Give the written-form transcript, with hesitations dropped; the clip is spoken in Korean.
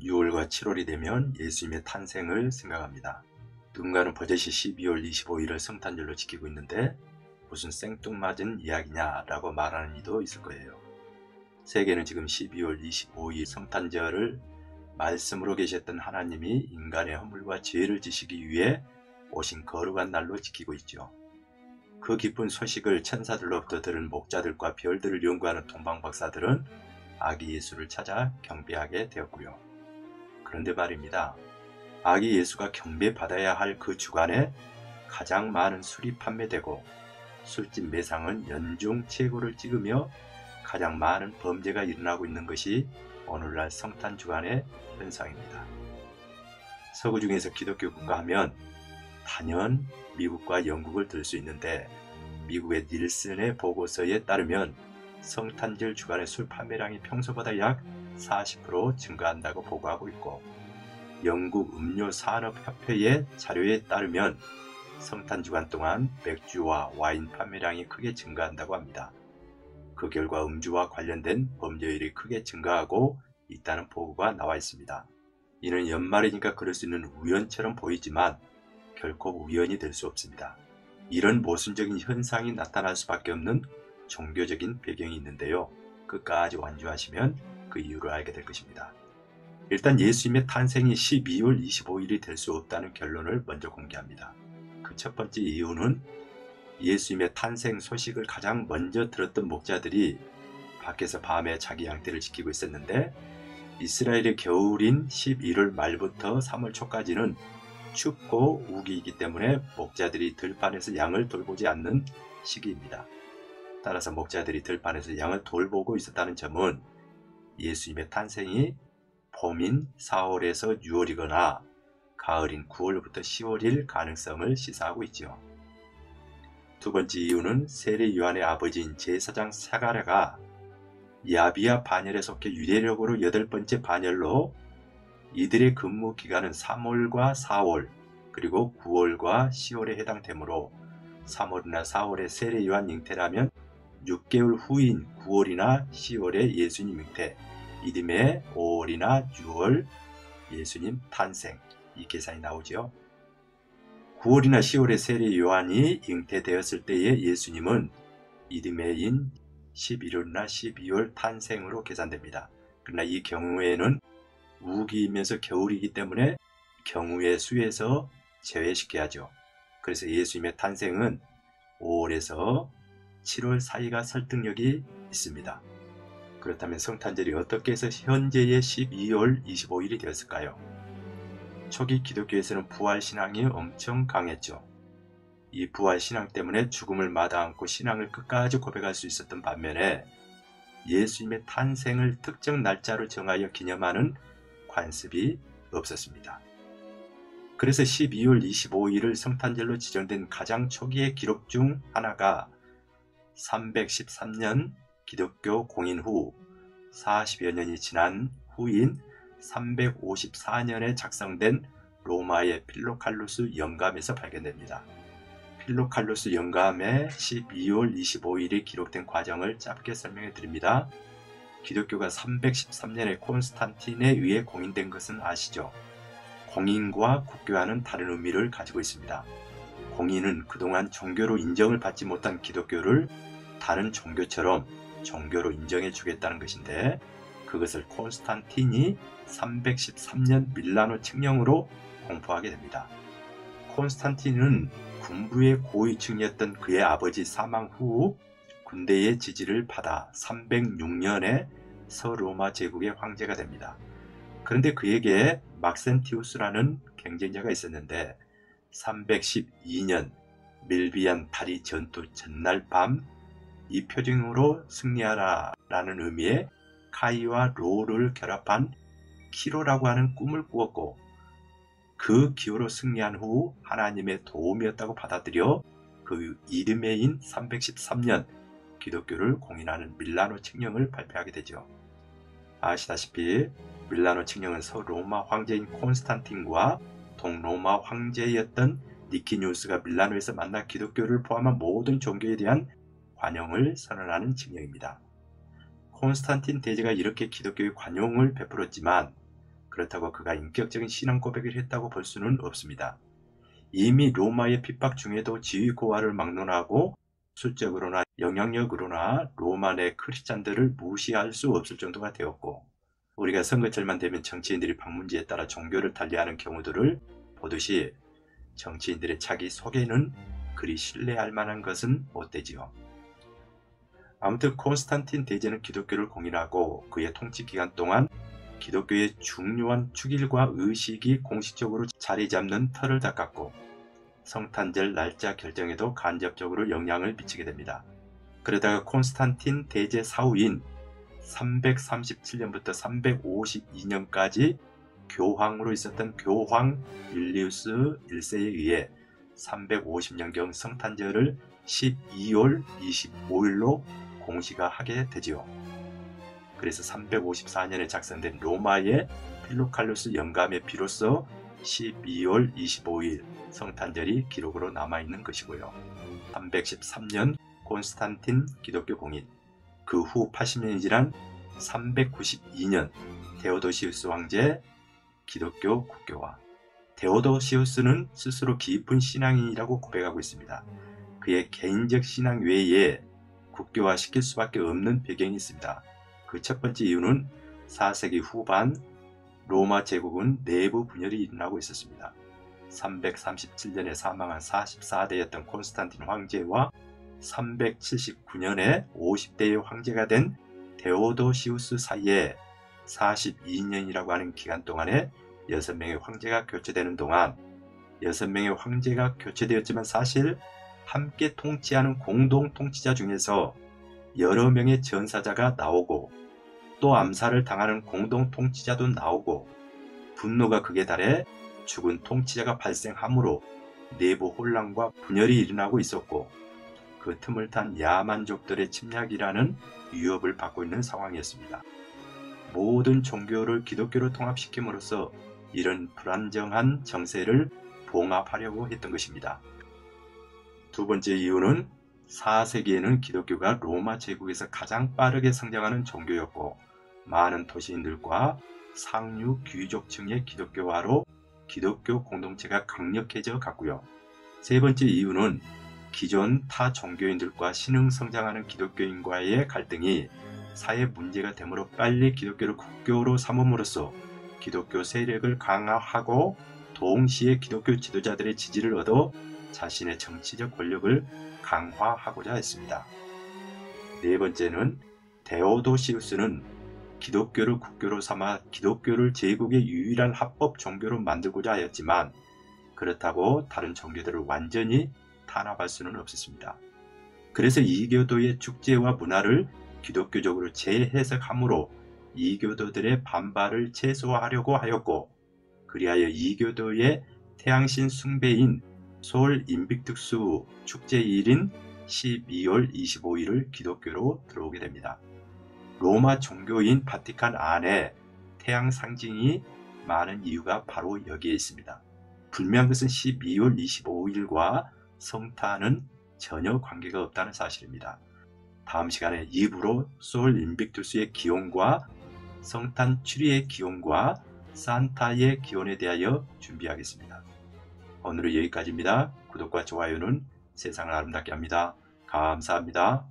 6월과 7월이 되면 예수님의 탄생을 생각합니다. 누군가는 버젓이 12월 25일을 성탄절로 지키고 있는데 무슨 생뚱맞은 이야기냐라고 말하는 이도 있을 거예요. 세계는 지금 12월 25일 성탄절을 말씀으로 계셨던 하나님이 인간의 허물과 죄를 지시기 위해 오신 거룩한 날로 지키고 있죠. 그 기쁜 소식을 천사들로부터 들은 목자들과 별들을 연구하는 동방박사들은 아기 예수를 찾아 경배하게 되었고요. 그런데 말입니다. 아기 예수가 경배받아야 할 그 주간에 가장 많은 술이 판매되고 술집 매상은 연중 최고를 찍으며 가장 많은 범죄가 일어나고 있는 것이 오늘날 성탄 주간의 현상입니다. 서구 중에서 기독교 국가 하면 단연 미국과 영국을 들 수 있는데 미국의 닐슨의 보고서에 따르면 성탄절 주간의 술 판매량이 평소보다 약 40% 증가한다고 보고하고 있고 영국 음료산업협회의 자료에 따르면 성탄 주간 동안 맥주와 와인 판매량이 크게 증가한다고 합니다. 그 결과 음주와 관련된 범죄율이 크게 증가하고 있다는 보고가 나와 있습니다. 이는 연말이니까 그럴 수 있는 우연처럼 보이지만 결코 우연이 될 수 없습니다. 이런 모순적인 현상이 나타날 수밖에 없는 종교적인 배경이 있는데요. 끝까지 완주하시면 그 이유를 알게 될 것입니다. 일단 예수님의 탄생이 12월 25일이 될 수 없다는 결론을 먼저 공개합니다. 그 첫 번째 이유는 예수님의 탄생 소식을 가장 먼저 들었던 목자들이 밖에서 밤에 자기 양떼를 지키고 있었는데 이스라엘의 겨울인 11월 말부터 3월 초까지는 춥고 우기이기 때문에 목자들이 들판에서 양을 돌보지 않는 시기입니다. 따라서 목자들이 들판에서 양을 돌보고 있었다는 점은 예수님의 탄생이 봄인 4월에서 6월이거나 가을인 9월부터 10월일 가능성을 시사하고 있죠. 두 번째 이유는 세례 요한의 아버지인 제사장 사가랴가 야비야 반열에 속해 유대력으로 8번째 반열로 이들의 근무 기간은 3월과 4월 그리고 9월과 10월에 해당되므로 3월이나 4월에 세례 요한 잉태라면 6개월 후인 9월이나 10월에 예수님 잉태, 이듬해 5월이나 6월 예수님 탄생, 이 계산이 나오죠. 9월이나 10월에 세례 요한이 잉태되었을 때의 예수님은 이듬해인 11월이나 12월 탄생으로 계산됩니다. 그러나 이 경우에는 우기이면서 겨울이기 때문에 경우의 수에서 제외시켜야죠. 그래서 예수님의 탄생은 5월에서 7월 사이가 설득력이 있습니다. 그렇다면 성탄절이 어떻게 해서 현재의 12월 25일이 되었을까요? 초기 기독교에서는 부활신앙이 엄청 강했죠. 이 부활신앙 때문에 죽음을 마다않고 신앙을 끝까지 고백할 수 있었던 반면에 예수님의 탄생을 특정 날짜로 정하여 기념하는 관습이 없었습니다. 그래서 12월 25일을 성탄절로 지정된 가장 초기의 기록 중 하나가 313년 기독교 공인 후 40여 년이 지난 후인 354년에 작성된 로마의 필로칼루스 영감에서 발견됩니다. 필로칼루스 영감의 12월 25일이 기록된 과정을 짧게 설명해 드립니다. 기독교가 313년에 콘스탄틴에 의해 공인된 것은 아시죠? 공인과 국교와는 다른 의미를 가지고 있습니다. 공인은 그동안 종교로 인정을 받지 못한 기독교를 다른 종교처럼 종교로 인정해 주겠다는 것인데 그것을 콘스탄틴이 313년 밀라노 칙령으로 공포하게 됩니다. 콘스탄틴은 군부의 고위층이었던 그의 아버지 사망 후 군대의 지지를 받아 306년에 서로마 제국의 황제가 됩니다. 그런데 그에게 막센티우스라는 경쟁자가 있었는데 312년 밀비안 다리 전투 전날 밤 이 표징으로 승리하라라는 의미의 카이와 로를 결합한 키로라고 하는 꿈을 꾸었고 그 기호로 승리한 후 하나님의 도움이었다고 받아들여 그 이듬해인 313년 기독교를 공인하는 밀라노 칙령을 발표하게 되죠. 아시다시피 밀라노 칙령은 서로마 황제인 콘스탄틴과 동로마 황제였던 니키니우스가 밀라노에서 만나 기독교를 포함한 모든 종교에 대한 관용을 선언하는 칙령입니다. 콘스탄틴 대제가 이렇게 기독교의 관용을 베풀었지만 그렇다고 그가 인격적인 신앙 고백을 했다고 볼 수는 없습니다. 이미 로마의 핍박 중에도 지위 고하를 막론하고 수적으로나 영향력으로나 로마 내 크리스찬들을 무시할 수 없을 정도가 되었고, 우리가 선거철만 되면 정치인들이 방문지에 따라 종교를 달리하는 경우들을 보듯이 정치인들의 자기 소개는 그리 신뢰할 만한 것은 못 되지요. 아무튼 콘스탄틴 대제는 기독교를 공인하고 그의 통치 기간 동안 기독교의 중요한 축일과 의식이 공식적으로 자리 잡는 틀을 닦았고, 성탄절 날짜 결정에도 간접적으로 영향을 미치게 됩니다. 그러다가 콘스탄틴 대제 사후인 337년부터 352년까지 교황으로 있었던 교황 율리우스 1세에 의해 350년경 성탄절을 12월 25일로 공시하게 되지요. 그래서 354년에 작성된 로마의 필로칼루스 영감에 비로소 12월 25일 성탄절이 기록으로 남아있는 것이고요. 313년 콘스탄틴 기독교 공인, 그 후 80년이 지난 392년 데오도시우스 황제 기독교 국교화. 데오도시우스는 스스로 깊은 신앙인이라고 고백하고 있습니다. 그의 개인적 신앙 외에 국교화시킬 수밖에 없는 배경이 있습니다. 그 첫 번째 이유는 4세기 후반 로마 제국은 내부 분열이 일어나고 있었습니다. 337년에 사망한 44대였던 콘스탄틴 황제와 379년에 50대의 황제가 된 데오도시우스 사이에 42년이라고 하는 기간 동안에 6명의 황제가 교체되는 동안 6명의 황제가 교체되었지만 사실 함께 통치하는 공동 통치자 중에서 여러 명의 전사자가 나오고 또 암살을 당하는 공동 통치자도 나오고 분노가 극에 달해 죽은 통치자가 발생하므로 내부 혼란과 분열이 일어나고 있었고, 그 틈을 탄 야만족들의 침략이라는 위협을 받고 있는 상황이었습니다. 모든 종교를 기독교로 통합시킴으로써 이런 불안정한 정세를 봉합하려고 했던 것입니다. 두 번째 이유는 4세기에는 기독교가 로마 제국에서 가장 빠르게 성장하는 종교였고, 많은 도시인들과 상류 귀족층의 기독교화로 기독교 공동체가 강력해져 갔고요. 세 번째 이유는 기존 타 종교인들과 신흥 성장하는 기독교인과의 갈등이 사회 문제가 되므로 빨리 기독교를 국교로 삼음으로써 기독교 세력을 강화하고 동시에 기독교 지도자들의 지지를 얻어 자신의 정치적 권력을 강화하고자 했습니다. 네 번째는 데오도시우스는 기독교를 국교로 삼아 기독교를 제국의 유일한 합법 종교로 만들고자 하였지만, 그렇다고 다른 종교들을 완전히 탄압할 수는 없었습니다. 그래서 이교도의 축제와 문화를 기독교적으로 재해석함으로 이교도들의 반발을 최소화하려고 하였고, 그리하여 이교도의 태양신 숭배인 솔 인빅투스 축제일인 12월 25일을 기독교로 들어오게 됩니다. 로마 종교인 바티칸 안에 태양 상징이 많은 이유가 바로 여기에 있습니다. 분명한 것은 12월 25일과 성탄은 전혀 관계가 없다는 사실입니다. 다음 시간에 2부로 솔 인빅투스의 기원과 성탄 추리의 기원과 산타의 기원에 대하여 준비하겠습니다. 오늘은 여기까지입니다. 구독과 좋아요는 세상을 아름답게 합니다. 감사합니다.